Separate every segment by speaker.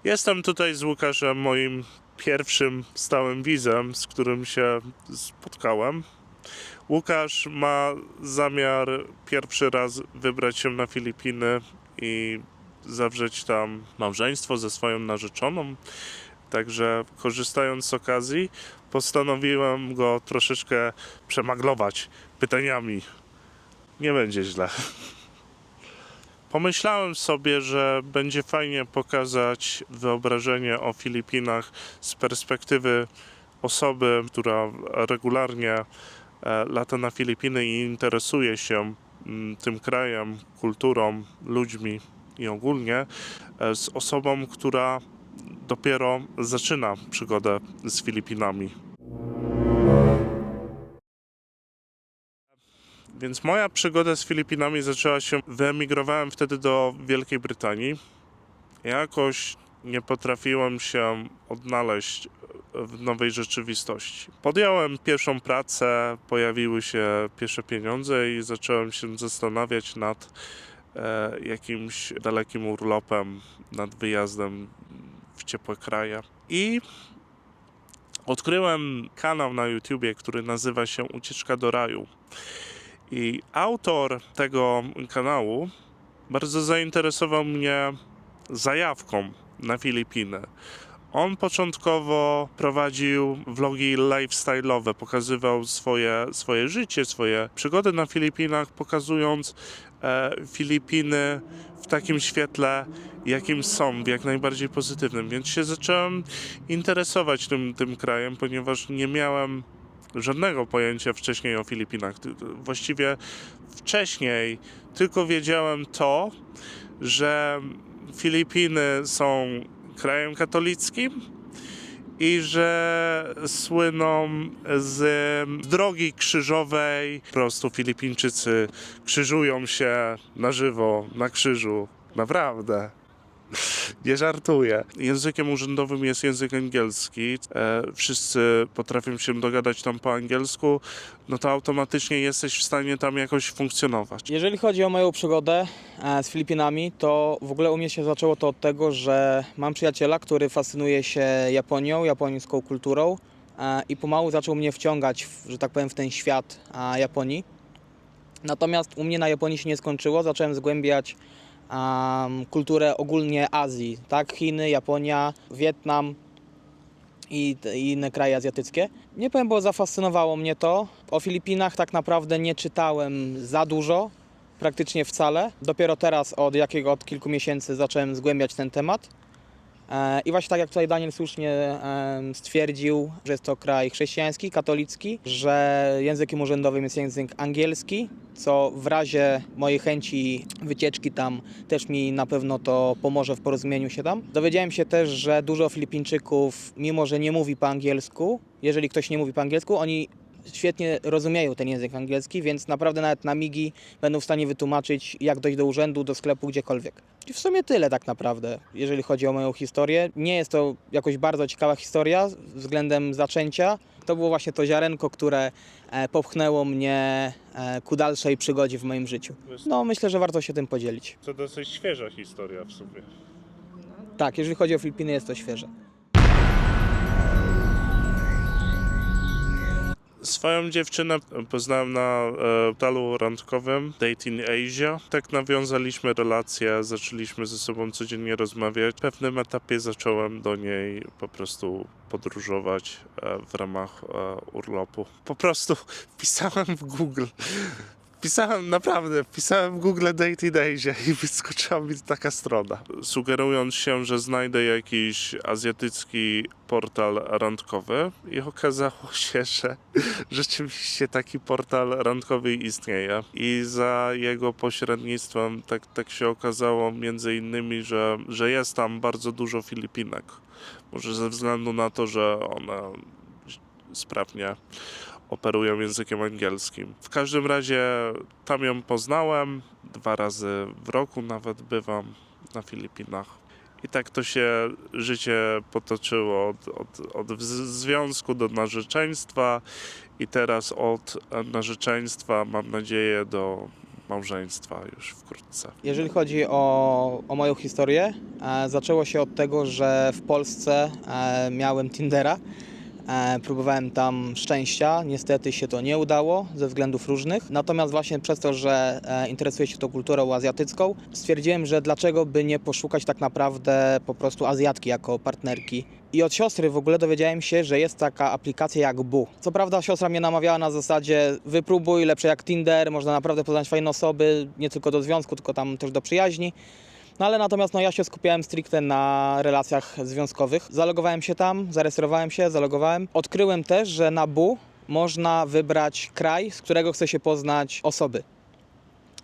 Speaker 1: Jestem tutaj z Łukaszem, moim pierwszym stałym widzem, z którym się spotkałem. Łukasz ma zamiar pierwszy raz wybrać się na Filipiny i zawrzeć tam małżeństwo ze swoją narzeczoną. Także korzystając z okazji, postanowiłem go troszeczkę przemaglować pytaniami. Nie będzie źle. Pomyślałem sobie, że będzie fajnie pokazać wyobrażenie o Filipinach z perspektywy osoby, która regularnie lata na Filipiny i interesuje się tym krajem, kulturą, ludźmi i ogólnie, z osobą, która dopiero zaczyna przygodę z Filipinami. Więc moja przygoda z Filipinami zaczęła się, wyemigrowałem wtedy do Wielkiej Brytanii. Jakoś nie potrafiłem się odnaleźć w nowej rzeczywistości. Podjąłem pierwszą pracę, pojawiły się pierwsze pieniądze i zacząłem się zastanawiać nad jakimś dalekim urlopem, nad wyjazdem w ciepłe kraje. I odkryłem kanał na YouTubie, który nazywa się Ucieczka do Raju. I autor tego kanału bardzo zainteresował mnie zajawką na Filipiny. On początkowo prowadził vlogi lifestyle'owe, pokazywał swoje życie, swoje przygody na Filipinach, pokazując Filipiny w takim świetle, jakim są, w jak najbardziej pozytywnym. Więc się zacząłem interesować tym krajem, ponieważ nie miałem żadnego pojęcia wcześniej o Filipinach. Właściwie wcześniej tylko wiedziałem to, że Filipiny są krajem katolickim i że słyną z drogi krzyżowej. Po prostu Filipińczycy krzyżują się na żywo, na krzyżu. Naprawdę. Nie żartuję. Językiem urzędowym jest język angielski. Wszyscy potrafią się dogadać tam po angielsku, no to automatycznie jesteś w stanie tam jakoś funkcjonować.
Speaker 2: Jeżeli chodzi o moją przygodę z Filipinami, to w ogóle u mnie się zaczęło to od tego, że mam przyjaciela, który fascynuje się Japonią, japońską kulturą i pomału zaczął mnie wciągać, że tak powiem, w ten świat Japonii. Natomiast u mnie na Japonii się nie skończyło, zacząłem zgłębiać kulturę ogólnie Azji, tak? Chiny, Japonia, Wietnam i inne kraje azjatyckie. Nie powiem, bo zafascynowało mnie to. O Filipinach tak naprawdę nie czytałem za dużo, praktycznie wcale. Dopiero teraz od kilku miesięcy zacząłem zgłębiać ten temat. I właśnie tak jak tutaj Daniel słusznie stwierdził, że jest to kraj chrześcijański, katolicki, że językiem urzędowym jest język angielski, co w razie mojej chęci wycieczki tam też mi na pewno to pomoże w porozumieniu się tam. Dowiedziałem się też, że dużo Filipińczyków, mimo że nie mówi po angielsku, jeżeli ktoś nie mówi po angielsku, oni świetnie rozumieją ten język angielski, więc naprawdę nawet na migi będą w stanie wytłumaczyć, jak dojść do urzędu, do sklepu, gdziekolwiek. I w sumie tyle tak naprawdę, jeżeli chodzi o moją historię. Nie jest to jakoś bardzo ciekawa historia względem zaczęcia. To było właśnie to ziarenko, które popchnęło mnie ku dalszej przygodzie w moim życiu. No, myślę, że warto się tym podzielić.
Speaker 1: To dosyć świeża historia w sumie.
Speaker 2: Tak, jeżeli chodzi o Filipiny, jest to świeże.
Speaker 1: Swoją dziewczynę poznałem na portalu randkowym Dating Asia. Tak nawiązaliśmy relacje, zaczęliśmy ze sobą codziennie rozmawiać. W pewnym etapie zacząłem do niej po prostu podróżować w ramach urlopu. Po prostu wpisałem w Google. Wpisałem w Google Dating Asia i wyskoczyła mi taka strona. Sugerując się, że znajdę jakiś azjatycki portal randkowy i okazało się, że rzeczywiście taki portal randkowy istnieje i za jego pośrednictwem tak się okazało między innymi, że jest tam bardzo dużo Filipinek. Może ze względu na to, że one sprawnie operują językiem angielskim. W każdym razie tam ją poznałem, 2 razy w roku nawet bywam na Filipinach. I tak to się życie potoczyło od związku do narzeczeństwa i teraz od narzeczeństwa mam nadzieję do małżeństwa już wkrótce.
Speaker 2: Jeżeli chodzi o moją historię, zaczęło się od tego, że w Polsce miałem Tindera. Próbowałem tam szczęścia, niestety się to nie udało ze względów różnych. Natomiast właśnie przez to, że interesuję się tą kulturą azjatycką, stwierdziłem, że dlaczego by nie poszukać tak naprawdę po prostu Azjatki jako partnerki. I od siostry w ogóle dowiedziałem się, że jest taka aplikacja jak Bu. Co prawda siostra mnie namawiała na zasadzie wypróbuj, lepsze jak Tinder, można naprawdę poznać fajne osoby, nie tylko do związku, tylko tam też do przyjaźni. No ale natomiast ja się skupiałem stricte na relacjach związkowych. Zalogowałem się tam, zarejestrowałem się, zalogowałem. Odkryłem też, że na Bu można wybrać kraj, z którego chce się poznać osoby.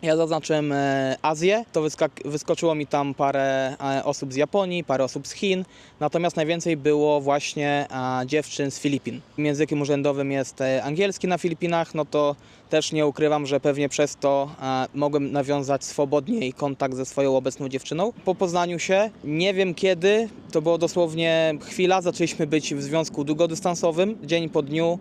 Speaker 2: Ja zaznaczyłem Azję, to wyskoczyło mi tam parę osób z Japonii, parę osób z Chin, natomiast najwięcej było właśnie dziewczyn z Filipin. Językiem urzędowym jest angielski na Filipinach, no to też nie ukrywam, że pewnie przez to mogłem nawiązać swobodniej kontakt ze swoją obecną dziewczyną. Po poznaniu się, nie wiem kiedy, to było dosłownie chwila, zaczęliśmy być w związku długodystansowym. Dzień po dniu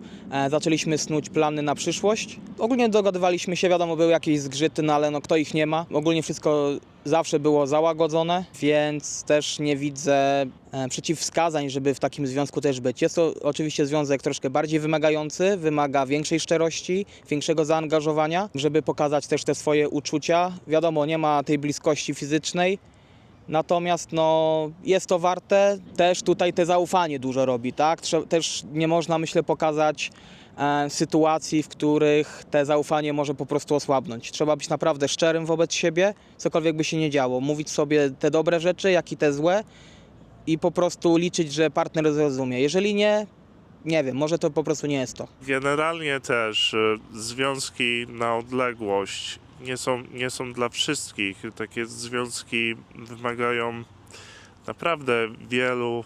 Speaker 2: zaczęliśmy snuć plany na przyszłość. Ogólnie dogadywaliśmy się, wiadomo, były jakieś zgrzyty, no ale kto ich nie ma. Ogólnie wszystko zawsze było załagodzone, więc też nie widzę przeciwwskazań, żeby w takim związku też być. Jest to oczywiście związek troszkę bardziej wymagający, wymaga większej szczerości, większego zaangażowania, żeby pokazać też te swoje uczucia. Wiadomo, nie ma tej bliskości fizycznej, natomiast jest to warte. Też tutaj te zaufanie dużo robi, tak? Też nie można, myślę, pokazać sytuacji, w których te zaufanie może po prostu osłabnąć. Trzeba być naprawdę szczerym wobec siebie, cokolwiek by się nie działo. Mówić sobie te dobre rzeczy, jak i te złe i po prostu liczyć, że partner zrozumie. Jeżeli nie wiem, może to po prostu nie jest to.
Speaker 1: Generalnie też związki na odległość nie są dla wszystkich. Takie związki wymagają naprawdę wielu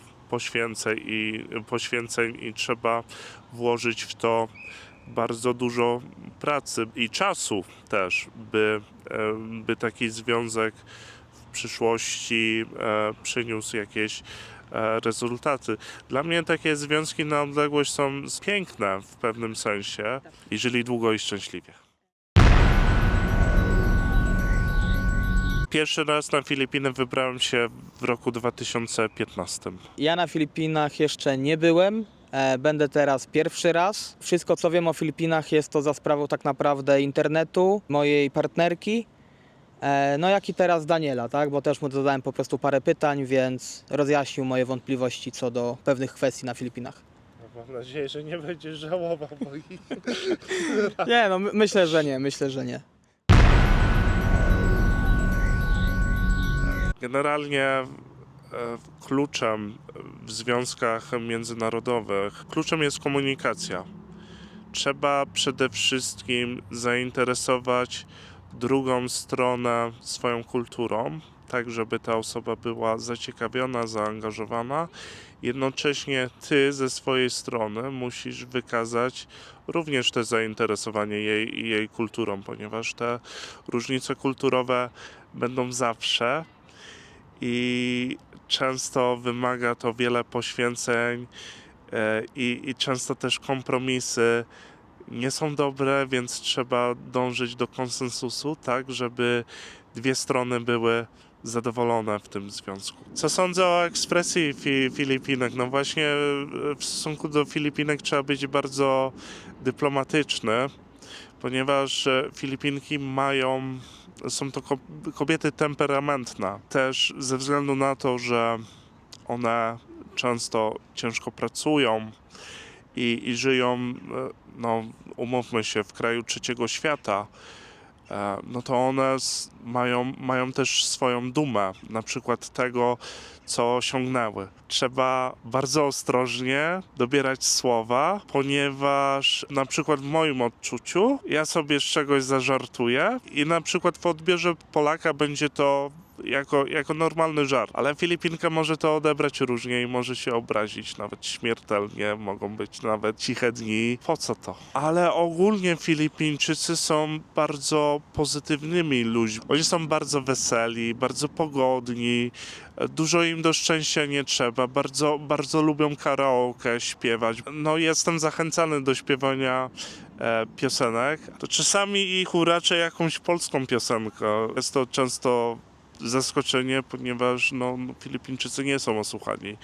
Speaker 1: poświęceń i trzeba włożyć w to bardzo dużo pracy i czasu też, by taki związek w przyszłości przyniósł jakieś rezultaty. Dla mnie takie związki na odległość są piękne w pewnym sensie, jeżeli długo i szczęśliwie. Pierwszy raz na Filipiny wybrałem się w roku 2015.
Speaker 2: Ja na Filipinach jeszcze nie byłem. Będę teraz pierwszy raz. Wszystko, co wiem o Filipinach, jest to za sprawą tak naprawdę internetu, mojej partnerki, jak i teraz Daniela, tak? Bo też mu zadałem po prostu parę pytań, więc rozjaśnił moje wątpliwości co do pewnych kwestii na Filipinach.
Speaker 1: Mam nadzieję, że nie będziesz żałował moich.
Speaker 2: Nie, myślę, że nie.
Speaker 1: Generalnie kluczem w związkach międzynarodowych, kluczem jest komunikacja. Trzeba przede wszystkim zainteresować drugą stronę swoją kulturą, tak żeby ta osoba była zaciekawiona, zaangażowana. Jednocześnie ty ze swojej strony musisz wykazać również te zainteresowanie jej kulturą, ponieważ te różnice kulturowe będą zawsze i często wymaga to wiele poświęceń i często też kompromisy nie są dobre, więc trzeba dążyć do konsensusu, tak, żeby dwie strony były zadowolone w tym związku. Co sądzę o ekspresji Filipinek? No właśnie w stosunku do Filipinek trzeba być bardzo dyplomatyczny, ponieważ Filipinki są to kobiety temperamentne, też ze względu na to, że one często ciężko pracują i żyją, umówmy się, w kraju trzeciego świata, no to one mają też swoją dumę, na przykład tego, co osiągnęły. Trzeba bardzo ostrożnie dobierać słowa, ponieważ na przykład w moim odczuciu ja sobie z czegoś zażartuję i na przykład w odbiorze Polaka będzie to jako normalny żart, ale Filipinka może to odebrać różnie i może się obrazić, nawet śmiertelnie, mogą być nawet ciche dni. Po co to? Ale ogólnie Filipińczycy są bardzo pozytywnymi ludźmi. Oni są bardzo weseli, bardzo pogodni, dużo im do szczęścia nie trzeba, bardzo lubią karaoke śpiewać. No jestem zachęcany do śpiewania piosenek, to czasami ich uraczę jakąś polską piosenkę. Jest to często zaskoczenie, ponieważ Filipińczycy nie są osłuchani.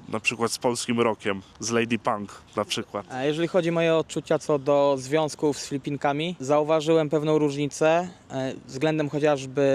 Speaker 1: Na przykład z polskim rockiem, z Lady Punk na przykład.
Speaker 2: A jeżeli chodzi o moje odczucia co do związków z Filipinkami, zauważyłem pewną różnicę względem chociażby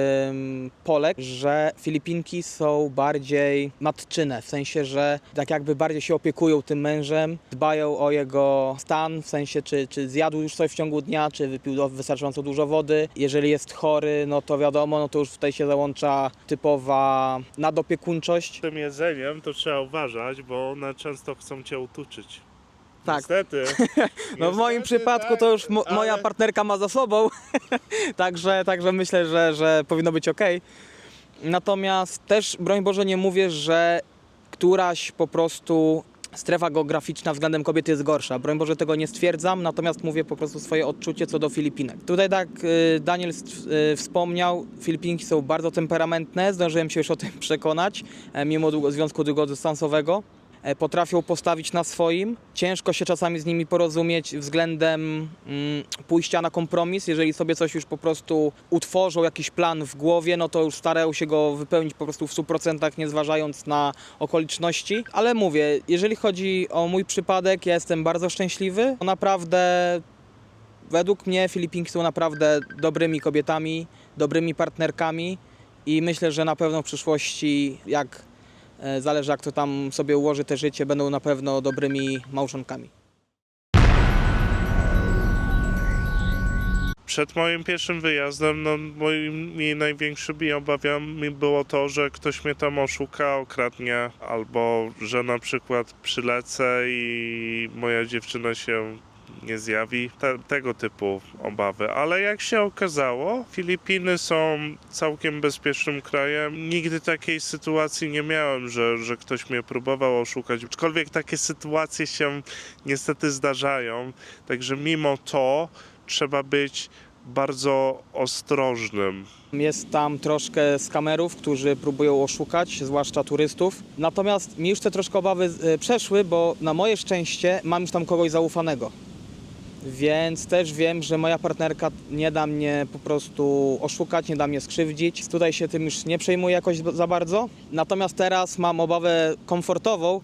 Speaker 2: Polek, że Filipinki są bardziej matczyne, w sensie, że tak jakby bardziej się opiekują tym mężem, dbają o jego stan, w sensie czy zjadł już coś w ciągu dnia, czy wypił wystarczająco dużo wody. Jeżeli jest chory, no to wiadomo, no to już tutaj się załącza typowa nadopiekuńczość.
Speaker 1: Z tym jedzeniem to trzeba uważać, bo one często chcą cię utuczyć.
Speaker 2: Tak.
Speaker 1: Niestety.
Speaker 2: No w moim przypadku
Speaker 1: tak,
Speaker 2: to już moja
Speaker 1: ale-
Speaker 2: partnerka ma za sobą, także myślę, że powinno być ok. Natomiast też, broń Boże, nie mówię, że któraś po prostu strefa geograficzna względem kobiety jest gorsza. Broń Boże, tego nie stwierdzam, natomiast mówię po prostu swoje odczucie co do Filipinek. Tutaj tak Daniel wspomniał, Filipinki są bardzo temperamentne, zdążyłem się już o tym przekonać, mimo związku długodystansowego. Potrafią postawić na swoim. Ciężko się czasami z nimi porozumieć względem pójścia na kompromis. Jeżeli sobie coś już po prostu utworzą, jakiś plan w głowie, no to już starają się go wypełnić po prostu w 100%, nie zważając na okoliczności. Ale mówię, jeżeli chodzi o mój przypadek, ja jestem bardzo szczęśliwy. Naprawdę, według mnie Filipinki są naprawdę dobrymi kobietami, dobrymi partnerkami i myślę, że na pewno w przyszłości, zależy jak to tam sobie ułoży te życie, będą na pewno dobrymi małżonkami.
Speaker 1: Przed moim pierwszym wyjazdem, moimi największymi obawami było to, że ktoś mnie tam oszuka, okradnie, albo że na przykład przylecę i moja dziewczyna się nie zjawi. Tego typu obawy. Ale jak się okazało, Filipiny są całkiem bezpiecznym krajem. Nigdy takiej sytuacji nie miałem, że ktoś mnie próbował oszukać. Aczkolwiek takie sytuacje się niestety zdarzają. Także mimo to trzeba być bardzo ostrożnym.
Speaker 2: Jest tam troszkę skamerów, którzy próbują oszukać, zwłaszcza turystów. Natomiast mi już te troszkę obawy przeszły, bo na moje szczęście mam już tam kogoś zaufanego. Więc też wiem, że moja partnerka nie da mnie po prostu oszukać, nie da mnie skrzywdzić. Tutaj się tym już nie przejmuję jakoś za bardzo. Natomiast teraz mam obawę komfortową,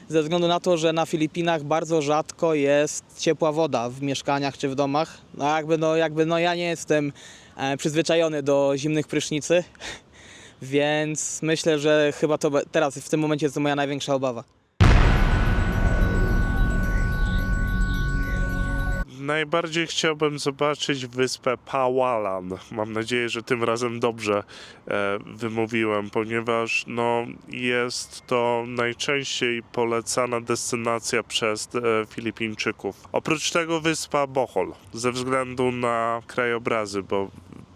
Speaker 2: ze względu na to, że na Filipinach bardzo rzadko jest ciepła woda w mieszkaniach czy w domach. Ja nie jestem przyzwyczajony do zimnych prysznicy, więc myślę, że chyba to teraz w tym momencie jest to moja największa obawa.
Speaker 1: Najbardziej chciałbym zobaczyć wyspę Pałalan. Mam nadzieję, że tym razem dobrze wymówiłem, ponieważ jest to najczęściej polecana destynacja przez Filipińczyków. Oprócz tego wyspa Bohol, ze względu na krajobrazy, bo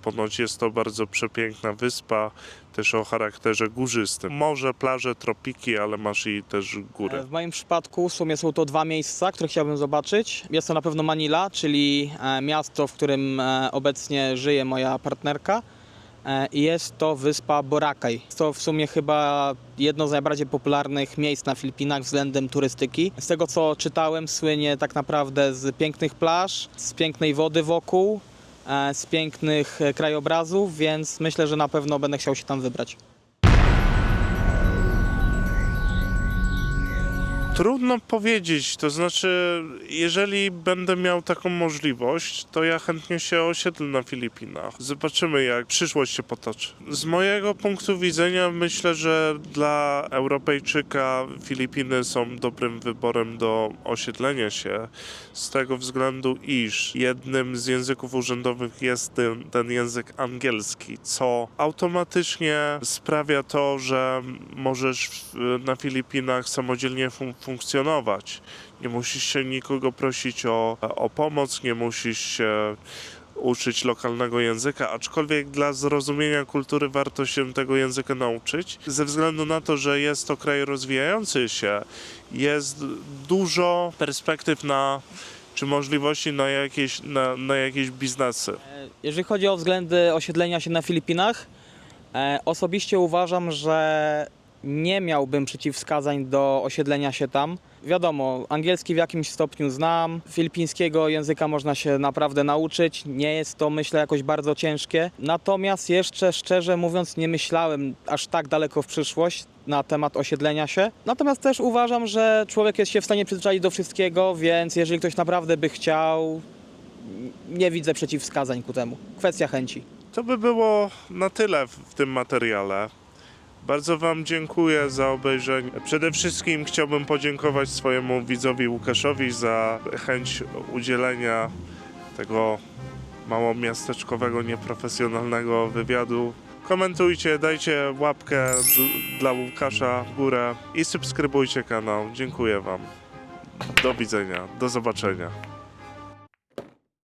Speaker 1: ponoć jest to bardzo przepiękna wyspa, też o charakterze górzystym. Morze, plaże, tropiki, ale masz i też góry.
Speaker 2: W moim przypadku w sumie są to dwa miejsca, które chciałbym zobaczyć. Jest to na pewno Manila, czyli miasto, w którym obecnie żyje moja partnerka. I jest to wyspa Boracay. Jest to w sumie chyba jedno z najbardziej popularnych miejsc na Filipinach względem turystyki. Z tego co czytałem, słynie tak naprawdę z pięknych plaż, z pięknej wody wokół, z pięknych krajobrazów, więc myślę, że na pewno będę chciał się tam wybrać.
Speaker 1: Trudno powiedzieć, to znaczy, jeżeli będę miał taką możliwość, to ja chętnie się osiedlę na Filipinach. Zobaczymy, jak przyszłość się potoczy. Z mojego punktu widzenia myślę, że dla Europejczyka Filipiny są dobrym wyborem do osiedlenia się, z tego względu, iż jednym z języków urzędowych jest ten język angielski, co automatycznie sprawia to, że możesz na Filipinach samodzielnie funkcjonować. Nie musisz się nikogo prosić o pomoc, nie musisz się uczyć lokalnego języka, aczkolwiek dla zrozumienia kultury warto się tego języka nauczyć. Ze względu na to, że jest to kraj rozwijający się, jest dużo perspektyw czy możliwości na jakieś biznesy.
Speaker 2: Jeżeli chodzi o względy osiedlenia się na Filipinach, osobiście uważam, że nie miałbym przeciwwskazań do osiedlenia się tam. Wiadomo, angielski w jakimś stopniu znam, filipińskiego języka można się naprawdę nauczyć, nie jest to, myślę, jakoś bardzo ciężkie. Natomiast jeszcze szczerze mówiąc nie myślałem aż tak daleko w przyszłość na temat osiedlenia się. Natomiast też uważam, że człowiek jest się w stanie przyzwyczaić do wszystkiego, więc jeżeli ktoś naprawdę by chciał, nie widzę przeciwwskazań ku temu. Kwestia chęci.
Speaker 1: To by było na tyle w tym materiale. Bardzo Wam dziękuję za obejrzenie. Przede wszystkim chciałbym podziękować swojemu widzowi Łukaszowi za chęć udzielenia tego małomiasteczkowego, nieprofesjonalnego wywiadu. Komentujcie, dajcie łapkę dla Łukasza w górę i subskrybujcie kanał. Dziękuję Wam. Do widzenia, do zobaczenia.